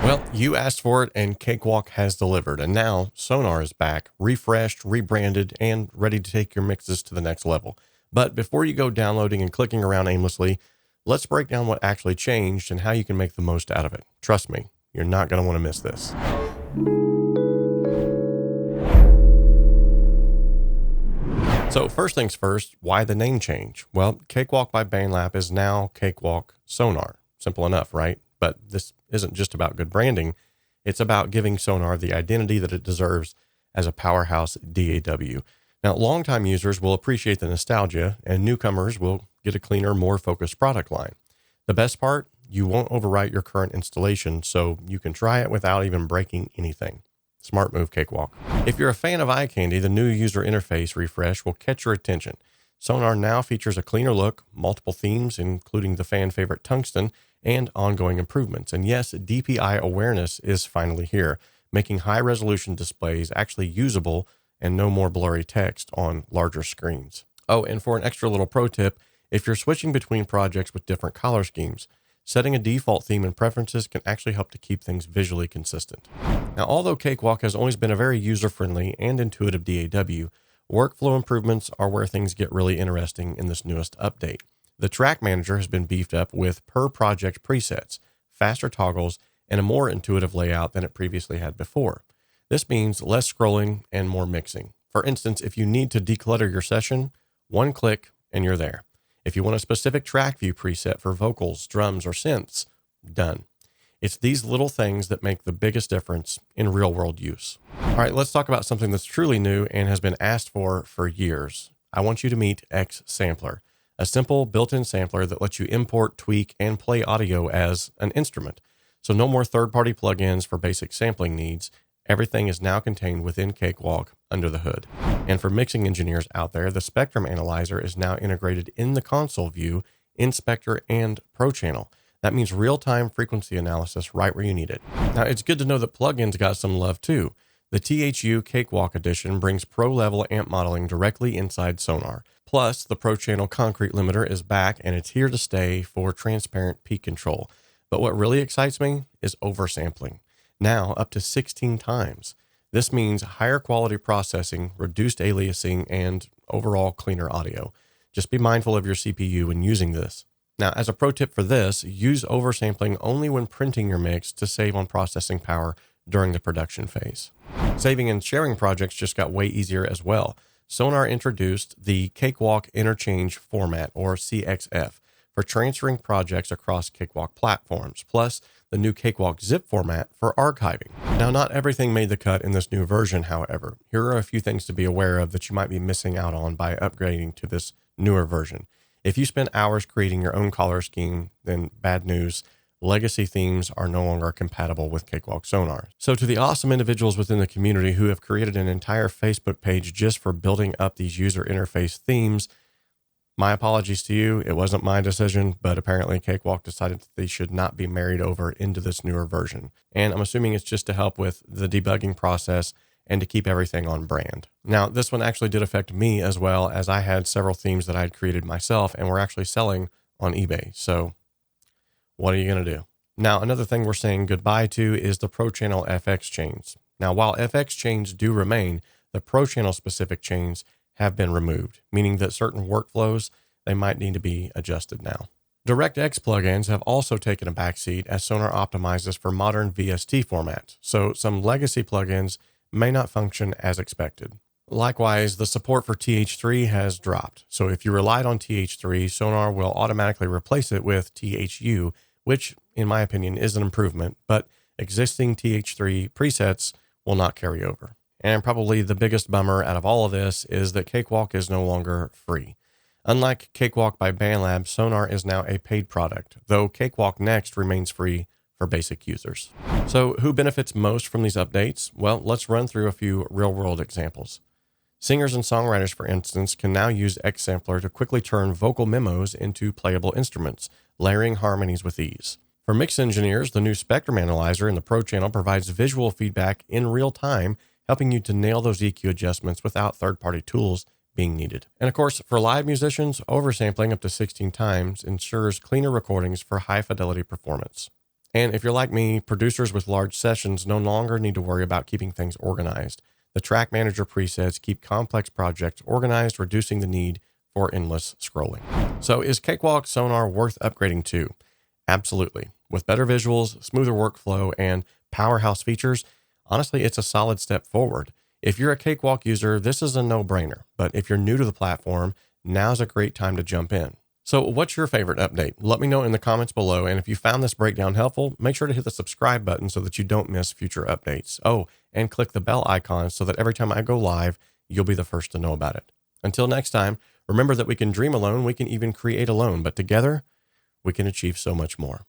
Well, you asked for it and Cakewalk has delivered. And now Sonar is back, refreshed, rebranded, and ready to take your mixes to the next level. But before you go downloading and clicking around aimlessly, let's break down what actually changed and how you can make the most out of it. Trust me, you're not going to want to miss this. So first things first, why the name change? Well, Cakewalk by BandLab is now Cakewalk Sonar. Simple enough, right? But this isn't just about good branding. It's about giving Sonar the identity that it deserves as a powerhouse DAW. Now, longtime users will appreciate the nostalgia, and newcomers will get a cleaner, more focused product line. The best part, you won't overwrite your current installation, so you can try it without even breaking anything. Smart move, Cakewalk. If you're a fan of eye candy, the new user interface refresh will catch your attention. Sonar now features a cleaner look, multiple themes, including the fan favorite Tungsten, and ongoing improvements. And yes, DPI Awareness is finally here, making high-resolution displays actually usable and no more blurry text on larger screens. Oh, and for an extra little pro tip, if you're switching between projects with different color schemes, setting a default theme in preferences can actually help to keep things visually consistent. Now, although Cakewalk has always been a very user-friendly and intuitive DAW, workflow improvements are where things get really interesting in this newest update. The track manager has been beefed up with per-project presets, faster toggles, and a more intuitive layout than it previously had before. This means less scrolling and more mixing. For instance, if you need to declutter your session, one click and you're there. If you want a specific track view preset for vocals, drums, or synths, done. It's these little things that make the biggest difference in real-world use. All right, let's talk about something that's truly new and has been asked for years. I want you to meet XSampler, a simple built-in sampler that lets you import, tweak, and play audio as an instrument. So no more third-party plugins for basic sampling needs. Everything is now contained within Cakewalk under the hood. And for mixing engineers out there, the Spectrum Analyzer is now integrated in the console view, Inspector, and Pro Channel. That means real-time frequency analysis right where you need it. Now, it's good to know that plugins got some love too. The THU Cakewalk Edition brings pro-level amp modeling directly inside Sonar. Plus, the Pro Channel Concrete Limiter is back and it's here to stay for transparent peak control. But what really excites me is oversampling. Now up to 16 times. This means higher quality processing, reduced aliasing, and overall cleaner audio. Just be mindful of your CPU when using this. Now, as a pro tip for this, use oversampling only when printing your mix to save on processing power during the production phase. Saving and sharing projects just got way easier as well. Sonar introduced the Cakewalk Interchange Format, or CXF, for transferring projects across Cakewalk platforms, plus the new Cakewalk Zip format for archiving. Now, not everything made the cut in this new version, however. Here are a few things to be aware of that you might be missing out on by upgrading to this newer version. If you spend hours creating your own color scheme, then bad news. Legacy themes are no longer compatible with Cakewalk Sonar. So to the awesome individuals within the community who have created an entire Facebook page just for building up these user interface themes, my apologies to you. It wasn't my decision, but apparently Cakewalk decided that they should not be married over into this newer version. And I'm assuming it's just to help with the debugging process and to keep everything on brand. Now, this one actually did affect me as well, as I had several themes that I had created myself and were actually selling on eBay. So what are you going to do? Now, another thing we're saying goodbye to is the Pro Channel FX chains. Now, while FX chains do remain, the Pro Channel specific chains have been removed, meaning that certain workflows, they might need to be adjusted now. DirectX plugins have also taken a backseat as Sonar optimizes for modern VST formats, so some legacy plugins may not function as expected. Likewise, the support for TH3 has dropped, so if you relied on TH3, Sonar will automatically replace it with THU, which, in my opinion, is an improvement, but existing TH3 presets will not carry over. And probably the biggest bummer out of all of this is that Cakewalk is no longer free. Unlike Cakewalk by BandLab, Sonar is now a paid product, though Cakewalk Next remains free for basic users. So who benefits most from these updates? Well, let's run through a few real-world examples. Singers and songwriters, for instance, can now use XSampler to quickly turn vocal memos into playable instruments, layering harmonies with ease. For mix engineers, the new Spectrum Analyzer in the Pro Channel provides visual feedback in real time, helping you to nail those EQ adjustments without third-party tools being needed. And of course, for live musicians, oversampling up to 16 times ensures cleaner recordings for high-fidelity performance. And if you're like me, producers with large sessions no longer need to worry about keeping things organized. The Track Manager presets keep complex projects organized, reducing the need for endless scrolling. So is Cakewalk Sonar worth upgrading to? Absolutely. With better visuals, smoother workflow, and powerhouse features, honestly, it's a solid step forward. If you're a Cakewalk user, this is a no-brainer. But if you're new to the platform, now's a great time to jump in. So what's your favorite update? Let me know in the comments below. And if you found this breakdown helpful, make sure to hit the subscribe button so that you don't miss future updates. Oh, and click the bell icon so that every time I go live, you'll be the first to know about it. Until next time, remember that we can dream alone, we can even create alone, but together we can achieve so much more.